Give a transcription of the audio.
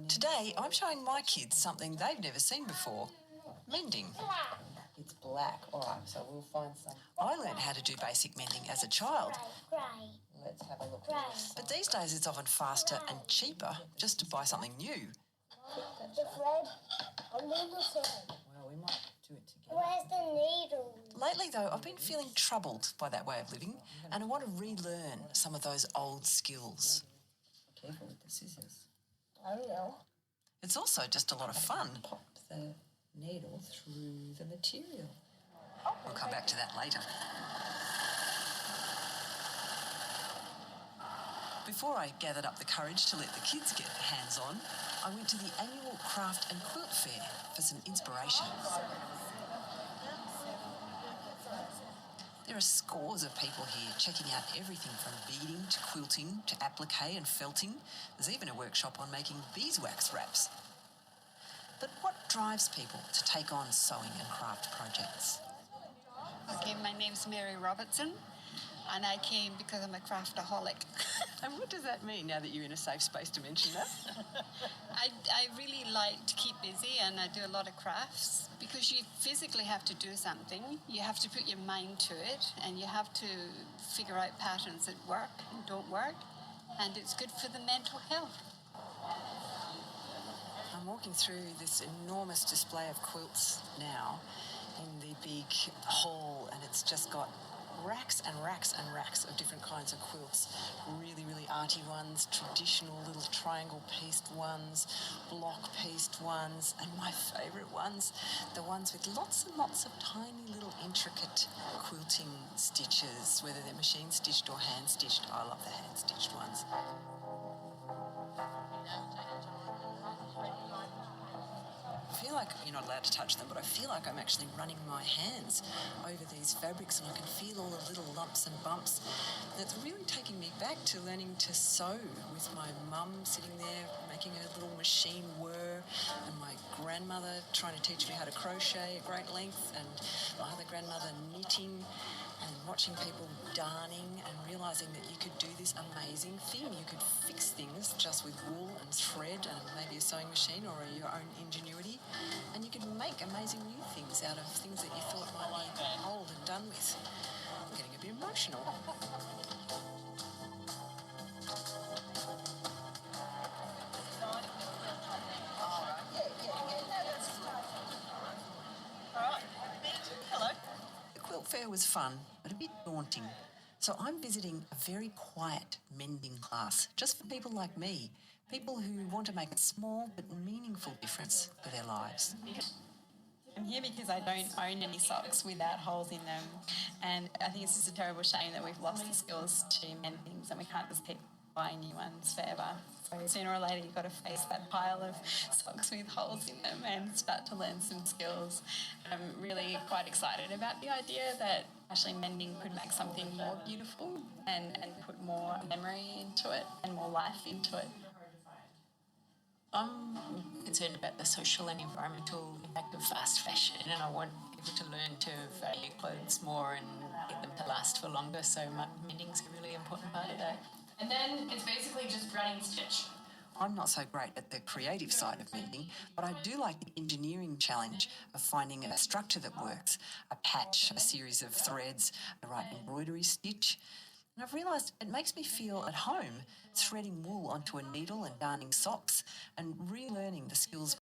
Today, I'm showing my kids something they've never seen before, mending. It's black. All right, so we'll find some. I learned how to do basic mending as a child. Let's have a look. But these days it's often faster and cheaper just to buy something new. The thread. I need the thread. Well, we might do it together. Where's the needle? Lately, though, I've been feeling troubled by that way of living, and I want to relearn some of those old skills. Careful with the scissors. I will. It's also just a lot of fun. Pop the needle through the material. We'll come back to that later. Before I gathered up the courage to let the kids get hands-on, I went to the annual craft and quilt fair for some inspiration. There are scores of people here checking out everything from beading to quilting to applique and felting. There's even a workshop on making beeswax wraps. But what drives people to take on sewing and craft projects? Okay, my name's Mary Robertson, and I came because I'm a craftaholic. And what does that mean now that you're in a safe space to mention that? I really like to keep busy, and I do a lot of crafts because you physically have to do something. You have to put your mind to it, and you have to figure out patterns that work and don't work, and it's good for the mental health. I'm walking through this enormous display of quilts now in the big hall, and it's just got racks and racks and racks of different kinds of quilts. Really, really arty ones, traditional little triangle pieced ones, block pieced ones, and my favourite ones, the ones with lots and lots of tiny little intricate quilting stitches, whether they're machine stitched or hand stitched. I love the hand stitched ones. I feel like you're not allowed to touch them, but I feel like I'm actually running my hands over these fabrics, and I can feel all the little lumps and bumps. And it's really taking me back to learning to sew with my mum sitting there making her little machine whir, and my grandmother trying to teach me how to crochet at great length, and my other grandmother knitting, and watching people darning and realising that you could do this amazing thing. You could fix things just with wool and thread and maybe a sewing machine or your own ingenuity, and you could make amazing new things out of things that you thought might be old and done with. I'm getting a bit emotional. The quilt fair was fun, but a bit daunting. So I'm visiting a very quiet mending class, just for people like me, people who want to make a small but meaningful difference for their lives. I'm here because I don't own any socks without holes in them, and I think it's just a terrible shame that we've lost the skills to mend things and we can't just keep buying new ones forever. So sooner or later you've got to face that pile of socks with holes in them and start to learn some skills. I'm really quite excited about the idea that actually mending could make something more beautiful and put more memory into it and more life into it. I'm concerned about the social and environmental impact of fast fashion, and I want people to learn to value clothes more and get them to last for longer, so mending's a really important part of that. And then it's basically just running stitch. I'm not so great at the creative side of mending, but I do like the engineering challenge of finding a structure that works, a patch, a series of threads, the right embroidery stitch. And I've realised it makes me feel at home threading wool onto a needle and darning socks and relearning the skills